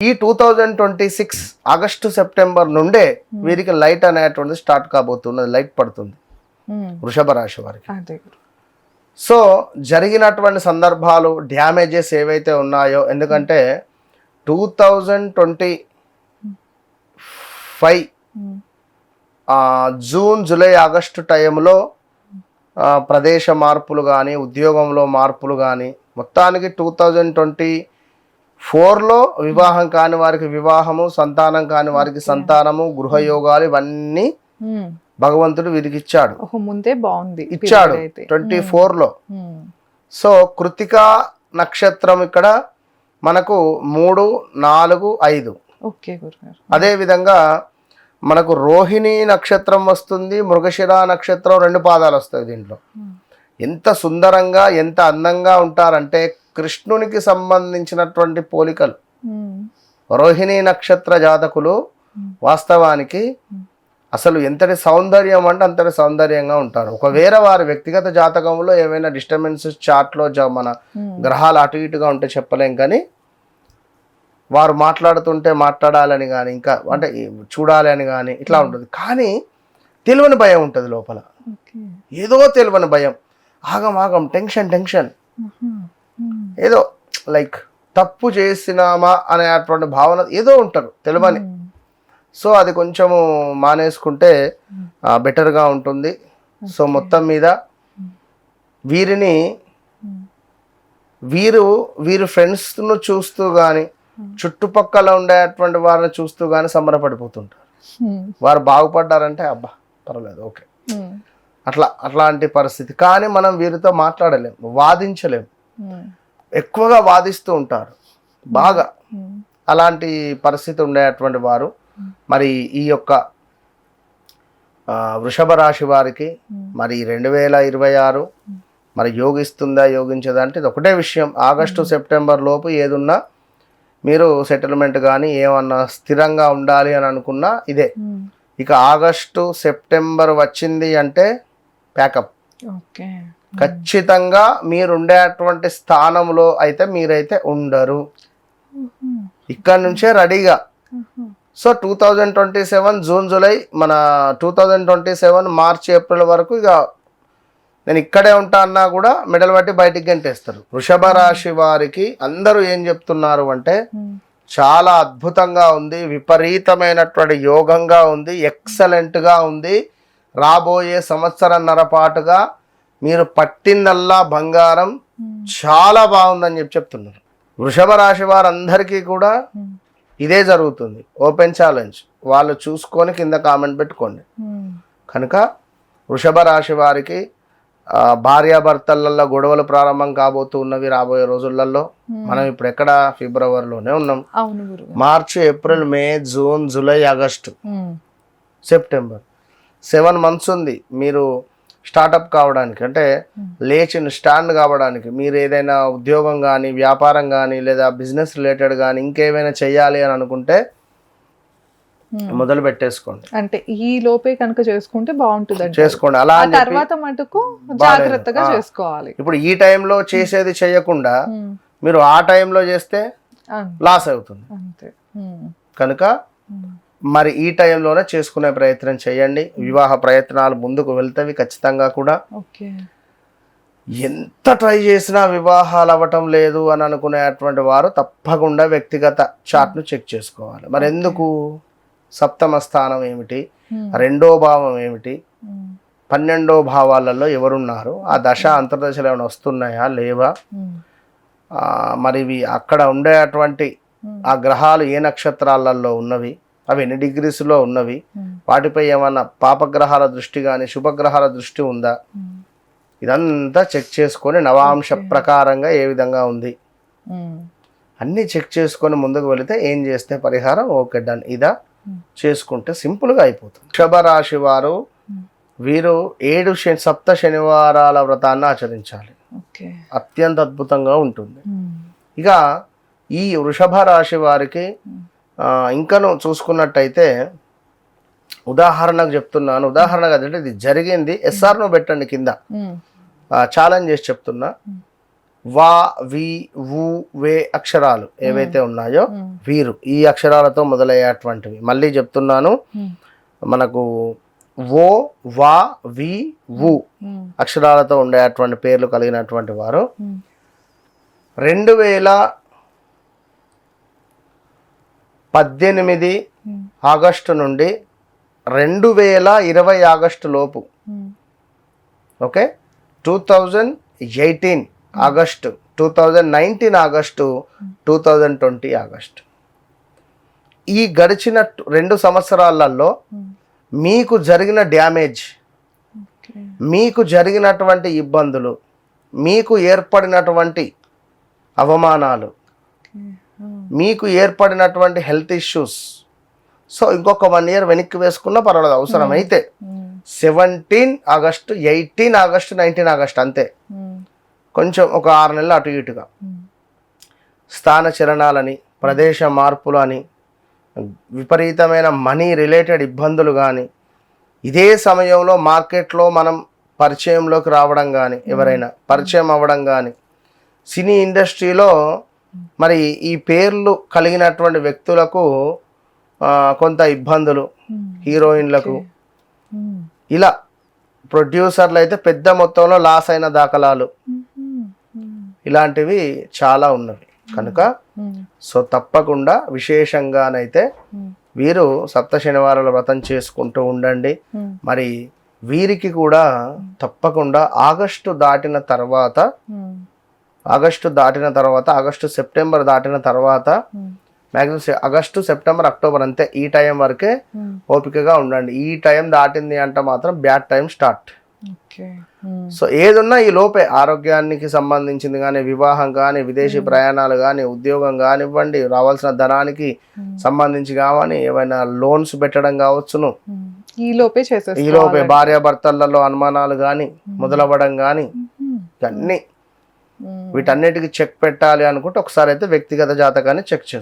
ఈ 2026 August September నుండే వీరికి లైట్ అనేటువంటిది స్టార్ట్ కాబోతున్నది, లైట్ పడుతుంది వృషభ రాశి వారికి. సో జరిగినటువంటి సందర్భాలు, డ్యామేజెస్ ఏవైతే ఉన్నాయో, ఎందుకంటే 2025 జూన్ జూలై ఆగస్టు టైంలో ప్రదేశ మార్పులు కానీ, ఉద్యోగంలో మార్పులు కానీ, మొత్తానికి 2024లో వివాహం కాని వారికి వివాహము, సంతానం కాని వారికి సంతానము, గృహయోగాలు ఇవన్నీ భగవంతుడు వీరికి ఇచ్చాడు. ముందే బాగుంది ఇచ్చాడు 24లో. సో కృతికా నక్షత్రం ఇక్కడ మనకు 3, 4, 5. అదే విధంగా మనకు రోహిణి నక్షత్రం వస్తుంది, మృగశిర నక్షత్రం 2 పాదాలు వస్తాయి దీంట్లో. ఎంత సుందరంగా, ఎంత అందంగా ఉంటారంటే కృష్ణునికి సంబంధించినటువంటి పోలికలు. రోహిణి నక్షత్ర జాతకులు వాస్తవానికి అసలు ఎంతటి సౌందర్యం అంటే అంతటి సౌందర్యంగా ఉంటారు. ఒకవేళ వారి వ్యక్తిగత జాతకంలో ఏమైనా డిస్టర్బెన్సెస్ చార్ట్లో మన గ్రహాలు అటు ఇటుగా ఉంటే చెప్పలేం, కానీ వారు మాట్లాడుతుంటే మాట్లాడాలని కానీ, ఇంకా అంటే చూడాలి అని కానీ ఇట్లా ఉంటుంది. కానీ తెలియని భయం ఉంటుంది లోపల, ఏదో తెలియని భయం, ఆగం టెన్షన్, ఏదో లైక్ తప్పు చేసినామా అనేటువంటి భావన ఏదో ఉంటారు తెలియని. సో అది కొంచెము మానేసుకుంటే బెటర్గా ఉంటుంది. సో మొత్తం మీద వీరు ఫ్రెండ్స్ను చూస్తూ కానీ, చుట్టుపక్కల ఉండేటువంటి వారిని చూస్తూ కానీ సంబరపడిపోతుంటారు. వారు బాగుపడ్డారంటే అబ్బా పర్వాలేదు, ఓకే, అట్లాంటి పరిస్థితి. కానీ మనం వీరితో మాట్లాడలేము, వాదించలేము, ఎక్కువగా వాదిస్తూ ఉంటారు బాగా. అలాంటి పరిస్థితి ఉండేటువంటి వారు మరి ఈ యొక్క వృషభ రాశి వారికి మరి 2026 మరి యోగిస్తుందా యోగించదా అంటే ఇది ఒకటే విషయం. ఆగస్టు సెప్టెంబర్ లోపు ఏదున్నా మీరు సెటిల్మెంట్ కానీ ఏమన్నా స్థిరంగా ఉండాలి అని అనుకున్నా ఇదే. ఇక ఆగస్టు సెప్టెంబర్ వచ్చింది అంటే ప్యాకప్. ఖచ్చితంగా మీరుండేటువంటి స్థానంలో అయితే మీరైతే ఉండరు, ఇక్కడ నుంచే రెడీగా. సో 2027 జూన్ జూలై, మన 2027 మార్చి ఏప్రిల్ వరకు ఇక నేను ఇక్కడే ఉంటా అన్నా కూడా మెడల్ పట్టి బయటికి గంటేస్తారు. వృషభ రాశి వారికి అందరూ ఏం చెప్తున్నారు అంటే చాలా అద్భుతంగా ఉంది, విపరీతమైనటువంటి యోగంగా ఉంది, ఎక్సలెంట్గా ఉంది. రాబోయే సంవత్సరన్నర పాటుగా మీరు పట్టిందల్లా బంగారం, చాలా బాగుందని చెప్తున్నారు. వృషభ రాశి వారందరికీ కూడా ఇదే జరుగుతుంది. ఓపెన్ ఛాలెంజ్, వాళ్ళు చూసుకొని కింద కామెంట్ పెట్టుకోండి. కనుక వృషభ రాశి వారికి భార్యాభర్తలలో గొడవలు ప్రారంభం కాబోతున్నవి రాబోయే రోజులలో. మనం ఇప్పుడు ఎక్కడ ఫిబ్రవరిలోనే ఉన్నాం. March, April, May, June, July, August, September 7 months ఉంది మీరు స్టార్టప్ కావడానికి, అంటే లేచిన స్టాండ్ కావడానికి. మీరు ఏదైనా ఉద్యోగం కానీ, వ్యాపారం కానీ, లేదా బిజినెస్ రిలేటెడ్ కానీ ఇంకేమైనా చేయాలి అని అనుకుంటే మొదలు పెట్టేసుకోండి. అంటే ఈ లోపే కనుక చేసుకుంటే బాగుంటుంది, చేసుకోండి. అలా తర్వాత మటుకు జాగ్రత్తగా చేసుకోవాలి. ఇప్పుడు ఈ టైంలో చేసేది చేయకుండా మీరు ఆ టైంలో చేస్తే లాస్ అవుతుంది. కనుక మరి ఈ టైంలోనే చేసుకునే ప్రయత్నం చేయండి. వివాహ ప్రయత్నాలు ముందుకు వెళ్తావి ఖచ్చితంగా కూడా. ఎంత ట్రై చేసినా వివాహాలు అవ్వటం లేదు అని అనుకునేటువంటి వారు తప్పకుండా వ్యక్తిగత చార్ట్ను చెక్ చేసుకోవాలి. మరి ఎందుకు? సప్తమ స్థానం ఏమిటి, 2వ భావం ఏమిటి, 12వ భావాలలో ఎవరున్నారు, ఆ దశ అంతర్దశలు ఏమైనా వస్తున్నాయా లేవా, మరి ఇవి అక్కడ ఉండేటువంటి ఆ గ్రహాలు ఏ నక్షత్రాలలో ఉన్నవి, అవి ఎన్ని డిగ్రీస్లో ఉన్నవి, వాటిపై ఏమన్నా పాపగ్రహాల దృష్టి కానీ శుభగ్రహాల దృష్టి ఉందా, ఇదంతా చెక్ చేసుకొని నవాంశ ప్రకారంగా ఏ విధంగా ఉంది అన్నీ చెక్ చేసుకొని ముందుకు వెళితే ఏం చేస్తే పరిహారం ఓకే డన్ ఇదా చేసుకుంటే సింపుల్గా అయిపోతుంది. వృషభ రాశి వారు వీరు 7 సప్త శనివారాల వ్రతాన్ని ఆచరించాలి, అత్యంత అద్భుతంగా ఉంటుంది. ఇక ఈ వృషభ రాశి వారికి ఇంకను చూసుకున్నట్టయితే ఉదాహరణకు చెప్తున్నాను, ఉదాహరణగా అంటే ఇది జరిగింది, SR పెట్టండి కింద ఛాలెంజ్ చేసి చెప్తున్నా. వా వి వు వే అక్షరాలు ఏవైతే ఉన్నాయో వీరు ఈ అక్షరాలతో మొదలయ్యేటువంటివి. మళ్ళీ చెప్తున్నాను, మనకు ఓ వా వి వు అక్షరాలతో ఉండేటువంటి పేర్లు కలిగినటువంటి వారు 2018 ఆగస్టు నుండి 2020 ఆగస్టు లోపు, ఓకే, 2018 ఆగస్టు, 2019 ఆగస్టు, 2020 ఆగస్టు, ఈ గడిచిన 2 సంవత్సరాలలో మీకు జరిగిన డ్యామేజ్, మీకు జరిగినటువంటి ఇబ్బందులు, మీకు ఏర్పడినటువంటి అవమానాలు, మీకు ఏర్పడినటువంటి హెల్త్ ఇష్యూస్, సో ఇంకొక 1 ఇయర్ వెనక్కి వేసుకున్నా పర్వాలేదు అవసరమైతే 17 ఆగస్టు, 18 ఆగస్టు, 19 ఆగస్టు అంతే, కొంచెం ఒక 6 నెలలు అటు ఇటుగా స్థాన చలనాలని, ప్రదేశ మార్పులు అని, విపరీతమైన మనీ రిలేటెడ్ ఇబ్బందులు కానీ, ఇదే సమయంలో మార్కెట్లో మనం పరిచయంలోకి రావడం కానీ, ఎవరైనా పరిచయం అవ్వడం కానీ, సినీ ఇండస్ట్రీలో మరి ఈ పేర్లు కలిగినటువంటి వ్యక్తులకు కొంత ఇబ్బందులు, హీరోయిన్లకు, ఇలా ప్రొడ్యూసర్లు అయితే పెద్ద మొత్తంలో లాస్ అయిన దాఖలాలు, ఇలాంటివి చాలా ఉన్నవి. కనుక సో తప్పకుండా విశేషంగానైతే వీరు సప్త శనివారాల వ్రతం చేసుకుంటూ ఉండండి. మరి వీరికి కూడా తప్పకుండా ఆగస్టు సెప్టెంబర్ దాటిన తర్వాత మ్యాక్సిమం ఆగస్టు సెప్టెంబర్ అక్టోబర్ అంతే, ఈ టైం వరకే ఓపికగా ఉండండి. ఈ టైం దాటింది అంటే మాత్రం బ్యాడ్ టైం స్టార్ట్. సో ఏదున్నా ఈ లోపే ఆరోగ్యానికి సంబంధించింది కానీ, వివాహం కానీ, విదేశీ ప్రయాణాలు కానీ, ఉద్యోగం కానివ్వండి, రావాల్సిన ధనానికి సంబంధించి కావని, ఏమైనా లోన్స్ పెట్టడం కావచ్చును, ఈ లోపే భార్యాభర్తలలో అనుమానాలు కానీ మొదలవ్వడం కానీ, ఇవన్నీ వీటన్నిటికీ చెక్ పెట్టాలి అనుకుంటే ఒకసారి అయితే వ్యక్తిగత జాతకాన్ని చెక్ చేసుకోండి.